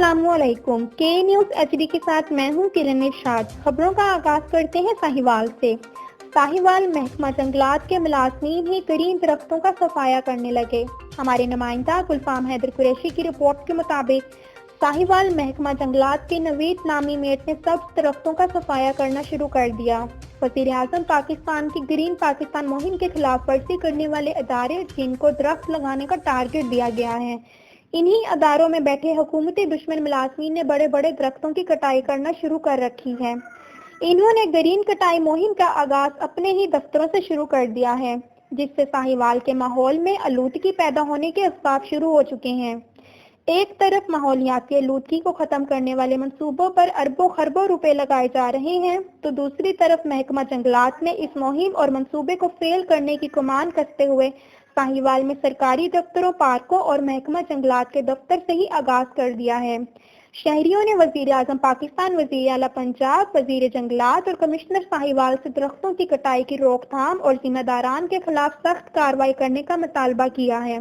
अस्सलामुअलैकुम। के news HD के साथ मैं हूं किरण इरशाद। खबरों का आगाज करते हैं साहिवाल से। साहिवाल महकमा जंगलात के मुलाजमीन ही ग्रीन दरख्तों का सफाया करने लगे। हमारे नुमाइंदा गुलफाम हैदर कुरैशी की रिपोर्ट के मुताबिक साहिवाल महकमा जंगलात के नवीद नामी मेट ने सब दरख्तों का सफाया करना शुरू कर दिया। वज़ीर आज़म पाकिस्तान की ग्रीन पाकिस्तान मुहिम के खिलाफ वर्जी करने वाले अदारे जिनको दरख्त लगाने का टारगेट दिया गया है, इन्हीं अदारों में बैठे हुकूमती दुश्मन मुलाजमीन ने बड़े बड़े दरख्तों की कटाई करना शुरू कर रखी है। इन्होंने ग्रीन कटाई मुहिम का आगाज अपने ही दफ्तरों से शुरू कर दिया है, जिससे साहिवाल के माहौल में आलूदगी पैदा होने के असबाब शुरू हो चुके हैं। एक तरफ माहौलियाती आलूदगी को खत्म करने वाले मंसूबों पर अरबों खरबों रुपए लगाए जा रहे हैं, तो दूसरी तरफ महकमा जंगलात ने इस मुहिम और मंसूबे को फेल करने की गुमान कसते हुए साहिवाल में सरकारी दफ्तरों, पार्कों और महकमा जंगलात के दफ्तर से ही आगाज कर दिया है। शहरियों ने वजीर आजम पाकिस्तान, वजीर आला पंजाब, वजीर जंगलात और कमिश्नर साहिवाल से दरख्तों की कटाई की रोकथाम और जिम्मेदारान के खिलाफ सख्त कार्रवाई करने का मुतालबा किया है।